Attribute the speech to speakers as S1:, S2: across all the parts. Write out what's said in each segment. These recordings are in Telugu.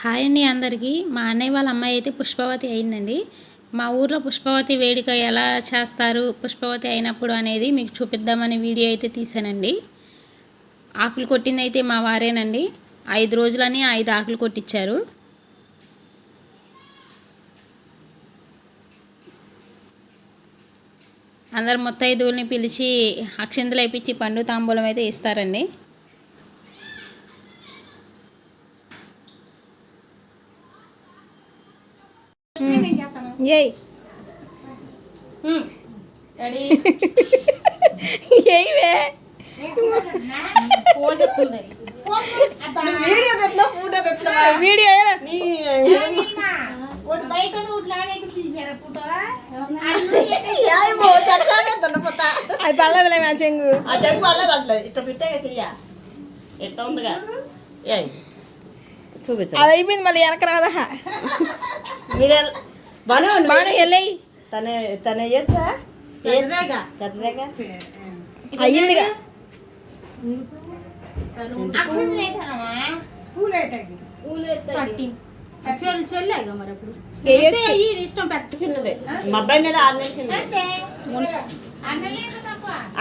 S1: హాయ్ అండి అందరికీ. మా అన్నయ్య వాళ్ళ అమ్మాయి అయితే పుష్పవతి అయిందండి. మా ఊర్లో పుష్పవతి వేడుక ఎలా చేస్తారు, పుష్పవతి అయినప్పుడు అనేది మీకు చూపిద్దామని వీడియో అయితే తీసానండి. ఆకులు కొట్టింది అయితే మా వారేనండి. 5 రోజులని 5 ఆకులు కొట్టించారు. అందరు ముత్తైదువుల్ని పిలిచి అక్షింతలు వేయించి పండు తాంబూలం అయితే ఇస్తారండి. వీడియో అది పర్లేదులే మా చెంగు చూపించు. అది అయిపోయింది, మళ్ళీ వెనక రాదా? బాను వెళ్ళయి తన అయ్యిందిగా.
S2: అబ్బాయి మీద 6 నెలలు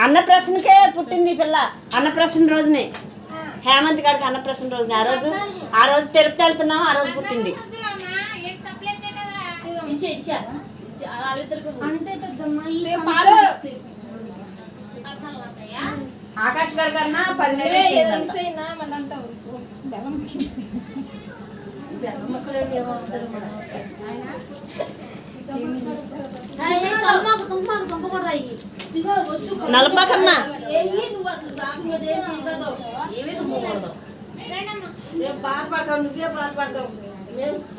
S2: అన్నప్రసన్నకే పుట్టింది పిల్ల. అన్నప్రసన్న రోజునే, హేమంత్ గారికి అన్నప్రసన్న రోజునే. ఆ రోజు తిరుపతి వెళ్తున్నాం, ఆ రోజు పుట్టింది. ఆకాశ్ గారి కన్నా 10 నెలలు. నలపకన్నా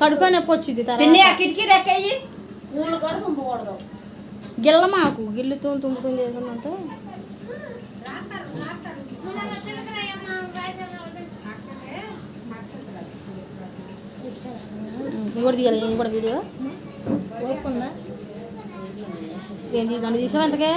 S1: కడుపు నొప్పి వచ్చింది.
S2: కిటికీ రెక్కయ్యి
S1: గిల్లమాకు గిల్లుతూ తుంపుతుంది ఏదన్నంటే కూడా తీయాలి. నేను కూడా వీడియో ఓపుకుందా ఏంటి గంట తీసావు ఎంతకే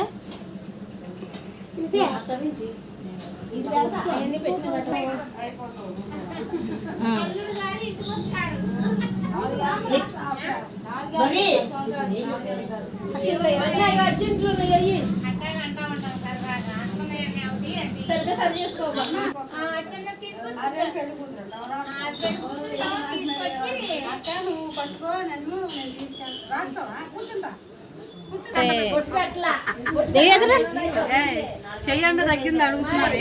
S3: చెయ్యండి తగ్గింది అడుగుతున్నారు.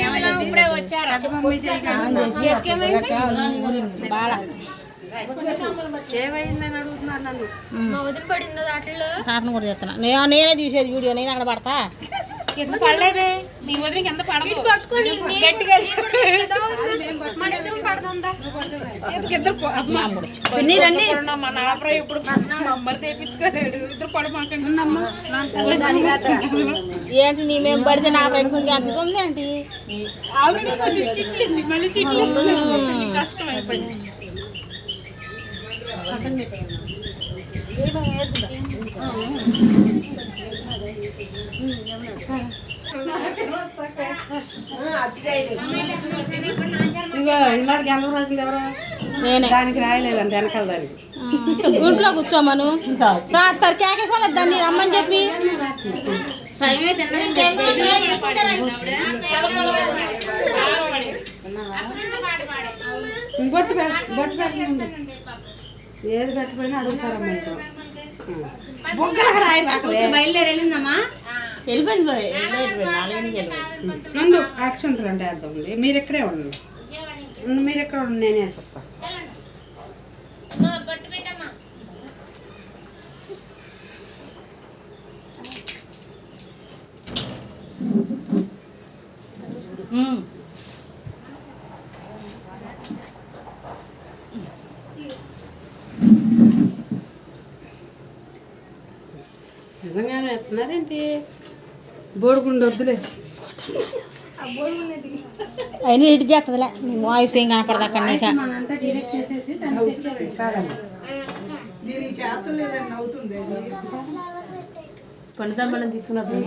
S3: ఏమైందని అడుగుతున్నారు నన్ను.
S1: కూడా చేస్తున్నా నేనే తీసేది వీడియో, నేను అక్కడ పడతా.
S3: పడలేదే నీ వదిలికి ఎంత
S1: ఏంటి నీ మేము పడితే నా ప్రయత్నం ఎంత ఉంది ఏంటి?
S3: కష్టం అయిపోయింది. ఇగో ఇలాంటి గెలవ రాసింది ఎవరో దానికి రాయలేదండి, వెనకాల దానికి.
S1: ఇంట్లో కూర్చోమను రాస్తారు కేకేసుకోవాలి దాన్ని రమ్మని చెప్పి.
S3: బొట్టు పెట్టండి, ఏది పెట్టిపోయినా అడుగుతారమ్మా. ఇంట్లో బొగ్గలకు రాయి
S1: బయలుదేరి వెళ్ళిందమ్మా.
S3: నన్ను అక్షంతలు అంటే వేద్దాం. మీరు ఎక్కడే ఉండండి, మీరు ఎక్కడ ఉండండి, నేనే చెప్తా. నిజంగానే ఎత్తున్నారేంటి? బోడుగుండు వద్దులే,
S1: అయినా ఇటు చేస్తుందిలే. వాయిస్ ఏం కనపడదు అక్కడ.
S2: పండుతాం తీసుకున్నప్పుడు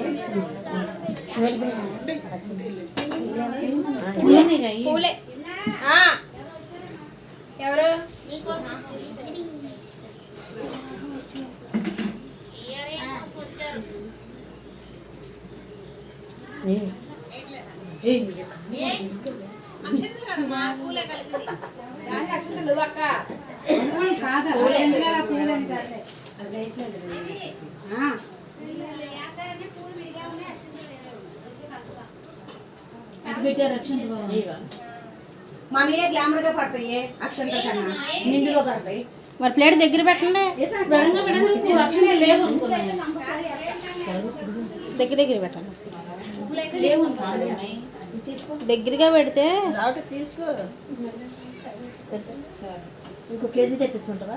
S1: ఎవరు
S2: మనయే గ్లామర్ గా పడతాయి అక్షంత కన్నా నిండుగా పడతాయి.
S1: మరి ప్లేట్ దగ్గర పెట్టండి. దగ్గర దగ్గర పెట్టండి. దగ్గరగా పెడితే
S2: తీసుకో. ఇంకో కేజీ తెప్పించుకుంటావా?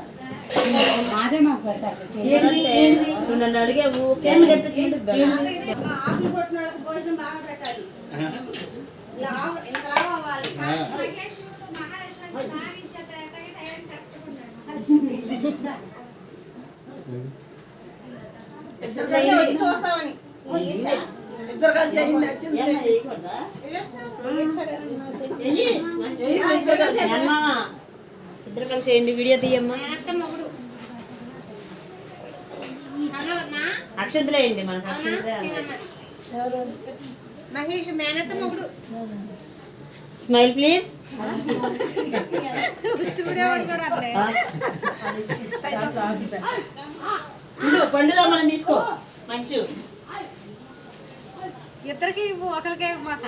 S2: నన్ను అడిగావు కేజీ తెప్పించుకుంటే ఆకులు కొట్టిన వాళ్ళకి భోజనం బాగా పెట్టాలి.
S1: చూస్తామని
S2: ఇద్దరు కలిసి చేయండి. వీడియో తీయమ్మా. అక్షంతలే వేయండి మనకు.
S4: మహేష్ మేనత్త మొగుడు
S2: స్మైల్ ప్లీజ్. పండుగ మనం తీసుకో. మంచి
S1: ఇద్దరికి ఒకరికే మాట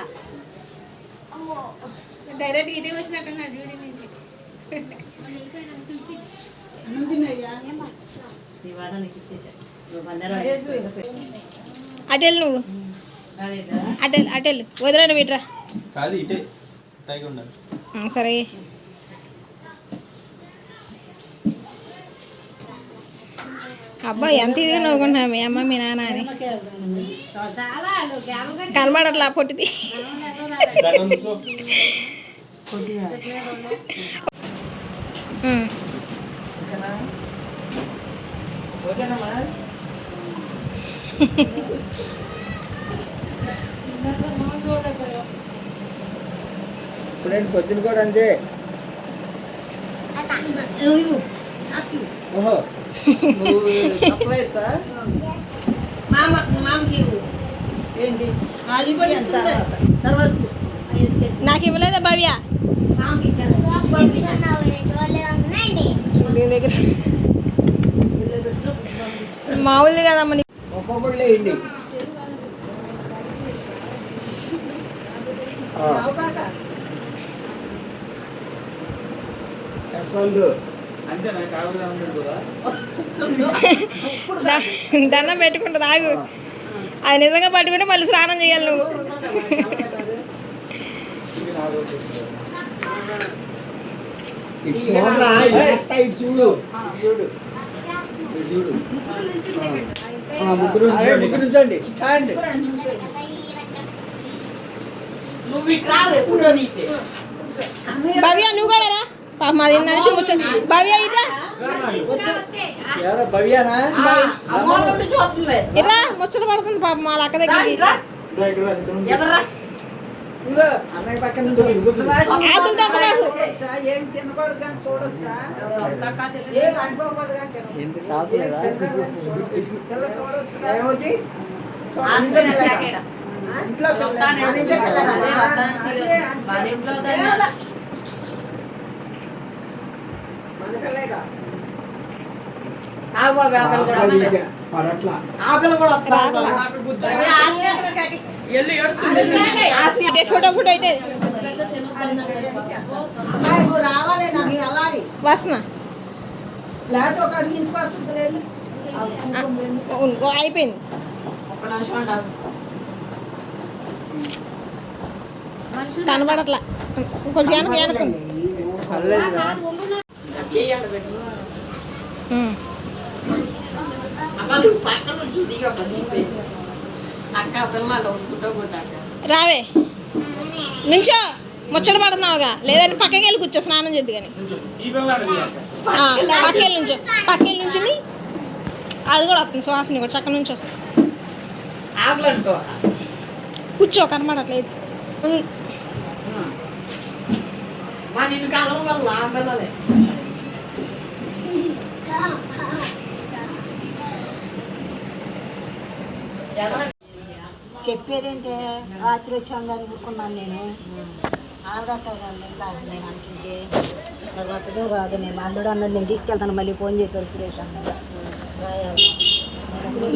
S1: డైరెక్ట్ ఇదే వచ్చినట్టున్నా డ్యూటీ నుంచి. అటెల్ నువ్వు అటెల్ వదిలేను వీట్రా.
S5: కాదు ఇటే టైగా ఉండాలి.
S1: సరే అబ్బా ఎంత ఇదిగా నవ్వుకుంటున్నా మీ అమ్మ మీ నాన్న అని. కనబడట్లా పొట్టిది.
S5: ఫ్రెండ్ పొద్దున కూడా అంతే. ఓహో సప్లైర్సా?
S2: మామకి
S5: ఏంటి
S2: తర్వాత
S1: నాకు ఇవ్వలేదా భవ్య?
S2: మామకి ఇచ్చాను.
S1: మామూలుది కదమ్మ.
S5: ఒక్కొక్కళ్ళు వేయండి. అంతేనా? కాకుండా ఉండదు కూడా.
S1: దండం పెట్టుకుంటుంది ఆగు. అది నిజంగా పట్టుకుంటే మళ్ళీ స్నానం చేయాలి నువ్వు.
S5: చూడు చూడు చూడు. ముగ్గురు నుంచండి. స్టాండ్.
S2: నువ్వు ఇటు రావే ఫోటో తీస్తే.
S1: భవ్య నువ్వు కూడా రా. పాప మాది నుంచి ముచ్చ. భవ్య ఇట్లా
S5: ఎవరో భవ్యానా?
S1: ఇట్లా ముచ్చట పడుతుంది పాప మా అక్క దగ్గరికి.
S2: ఎదరా
S5: అన్నయ్య పక్కన నుంచి
S1: ఆకులు తగ్గలేదు.
S3: ఏం తినకూడదు కానీ చూడొచ్చా?
S5: ఏంటి సాగులేదా?
S3: ఏమవుతుంది? ఇంట్లో
S2: ఆకలి కూడా
S1: ఫోటో ఫోటో అయితే
S2: రావాలి నాకు వెళ్ళాలి.
S1: వాసన
S3: లేకపోతే ఒక అడిగి ఇంటికి వస్తుంది.
S1: అయిపోయింది.
S2: ఒక నిమిషం ఉండాలి.
S1: కనబడట్లా. కొంచెం వెనక వెనక
S2: చెయ్యాలి పెట్టు. అమ్మ నువ్వు పక్కన నుంచి దిగమ్మ నీకు. అక్క పిల్లలు ఫోటో కొట్టాక
S1: రావే నుంచో ముచ్చట పడుతున్నావుగా. లేదంటే పక్కకి వెళ్ళి కూర్చో స్నానం చేద్దు కానీ. పక్కెళ్ళి నుంచో. పక్కెళ్ళి నుంచి అది కూడా వస్తుంది సువాసన కూడా. చక్క నుంచో
S2: ఆకులు అనుకో.
S1: కూర్చో కనబడట్లేదు.
S2: నిన్ను కలవ వల్ల పిల్లలే
S6: చెప్పేదేంటే రాత్రి వచ్చాను అనుకున్నాను నేను ఆవిడట్టే కదా ఇందాక నేను అనుకుంటే వస్తుందో రాదు నేను అల్లుడు అన్నాడు నేను తీసుకెళ్తాను మళ్ళీ ఫోన్ చేశాడు సురేష్ అన్నాడు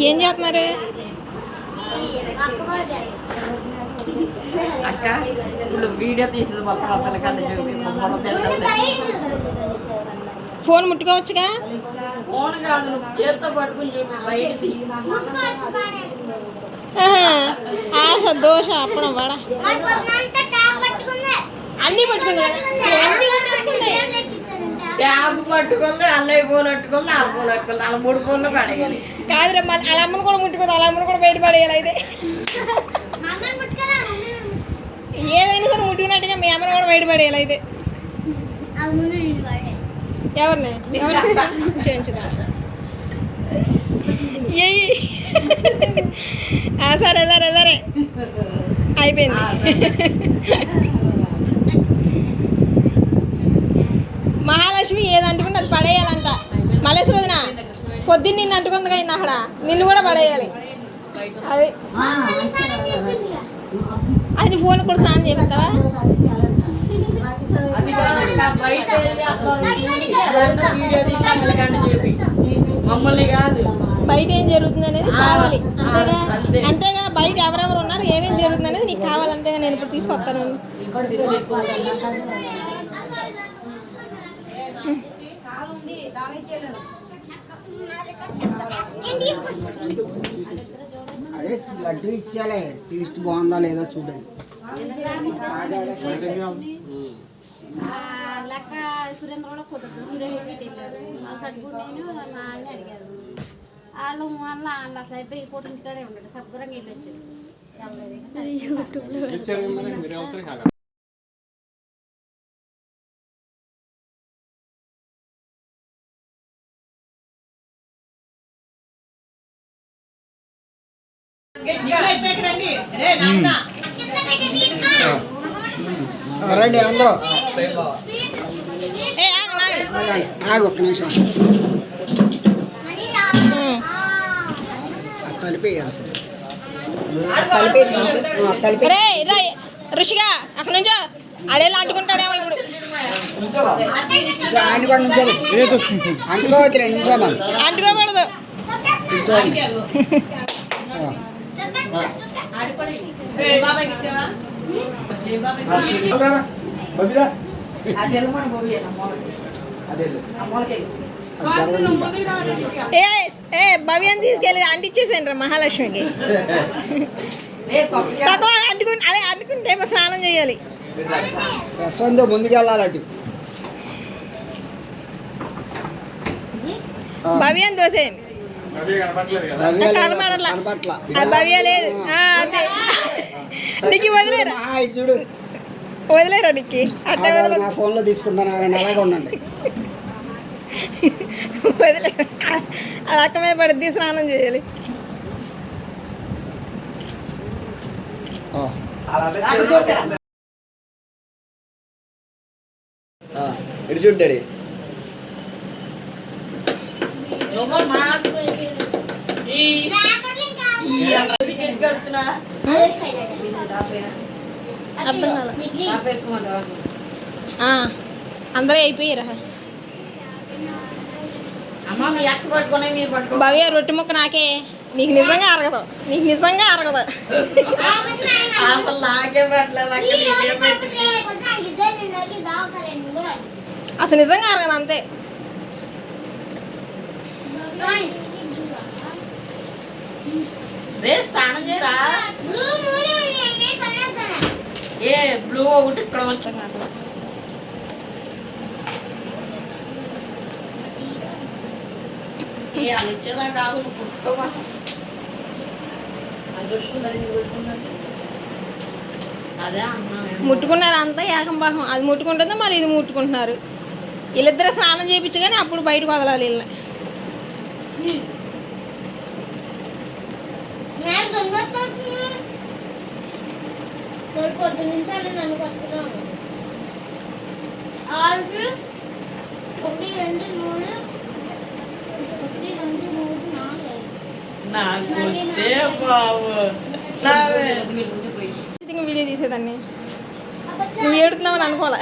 S1: ఏం చేస్తున్నారు?
S2: అక్క ఇప్పుడు వీడియో తీసింది మొత్తం ఆ పిల్లకాడ చెప్పి
S1: ఫోన్ ముట్టుకోవచ్చుగా.
S2: ఫోన్ కాదు నువ్వు చేత్తో పట్టుకుని చూపి బయటిది
S1: ఆహా దోశ అప్పడం వాడ అన్నీ పట్టుకుంది కదా.
S2: ట్యాబ్ పట్టుకుంది, అన్నయ్య ఫోన్ పట్టుకుంది, ఆ ఫోన్ పట్టుకుంది, అలా 3 ఫోన్లు పడేయాలి.
S1: కాదురా మళ్ళీ అలా అమ్మను కూడా ముట్టుకుంది, అలా అమ్మను కూడా బయట పడేయాలి. అయితే ఏదైనా సరే ముట్టుకున్నట్టుగా మీ అమ్మను కూడా బయట పడేయాలి. అయితే ఎవరిని చేయించుదా సరే సరే సరే అయిపోయింది. మహాలక్ష్మి ఏది అంటుకుంటే అది పడేయాలంట. మల్లేశ్వర వదిన పొద్దున్న నిన్ను అంటుకుంది కదా అక్కడ, నిన్ను కూడా పడేయాలి. అది అది ఫోన్ కూడా స్నానం చేపిస్తావా?
S2: అది కాదు, బయట ఏది అసలు వీడియో తీసి ఆ పిల్లకాడ చెప్పి మమ్మల్ని కాదు
S1: బయట ఏం జరుగుతుంది అనేది కావాలి అంతేగా. అంతేగా బయట ఎవరెవరు ఉన్నారు ఏమేమి జరుగుతుంది అనేది నీకు కావాలి అంతేగా. నేను ఇప్పుడు తీసుకొస్తాను.
S6: అదే లడ్డు ఇచ్చాలే టేస్ట్ బాగుందా లేదో చూడండి.
S4: లెక్క సురేంద్ర కూడా కుదరదు. సురేష్ వెళ్ళారు మా సడ్గుడు నేను మా అన్ని అడిగారు. వాళ్ళు మళ్ళీ వాళ్ళు అసలు అయిపోయి పోటీ ఇంటికాడే ఉంటాడు. శుభ్రంగా వెళ్ళొచ్చాడు.
S6: రండి అందరూ
S1: ఏ ఆగు, ఆగు.
S6: ఆగు ఒక్క నిమిషం కలిపేయాల్సింది. కలిపి
S1: రే రా ఋషిగా అక్కడ నుంచో అడేలా అంటుకుంటాడేమో ఇప్పుడు.
S6: ఆంటీ కూడా నుంచోండి. అంటుకోవచ్చు నిమిషాలు
S1: అంటుకోకూడదు.
S6: కూర్చోండి.
S1: ఏ ఏ భవ్యం తీసుకెళ్ళి అంటించేసాను రా మహాలక్ష్మికి. తక్కువ అంటుకుంటే అదే అంటుకుంటే ఏమో స్నానం చేయాలి.
S6: యశ్వంత్ ముందుకు వెళ్ళాలంటే
S1: భవ్యం దోసేయండి. కనబడట్లా. అది భవ్య లేదు. అదే నీకు వదిలేరా?
S6: ఇటు చూడు
S1: వదిలేరా నీకు అట్లా వదిలే
S6: నా ఫోన్లో తీసుకుంటాను. అలాగే ఉండండి.
S1: వదిలేరా? అది అక్క మీద పడి స్నానం చేయాలి.
S5: ఇటు చూడ్డాడి
S1: అర్థం కాల. అందరూ అయిపోయారా? భవ్య రొట్టె ముక్క నాకే. నీకు నిజంగా అరగదు. నీకు నిజంగా అరగదు. అసలు నిజంగా అరగదు అంతే.
S2: స్నానం చేయరా? ఏ బ్లూ ఒకటి ఇక్కడ వచ్చాను. వాళ్ళు ఇచ్చేదాకా ఆగులు పుట్టుకోమా. అదే అన్నా
S1: ముట్టుకున్నారు అంతా ఏకం పాకం. అది ముట్టుకుంటుందో మరి ఇది ముట్టుకుంటున్నారు. వీళ్ళిద్దరే స్నానం చేయించు కానీ అప్పుడు బయటకు వదలాలి వీళ్ళని.
S4: పొద్దు నుంచి నన్ను పట్టుకున్నాను. 6 1 2 3 1 2 3 4
S7: నాకు బాబు
S8: వీడియో తీసేదాన్ని నువ్వు ఏడుతున్నావని అనుకోలే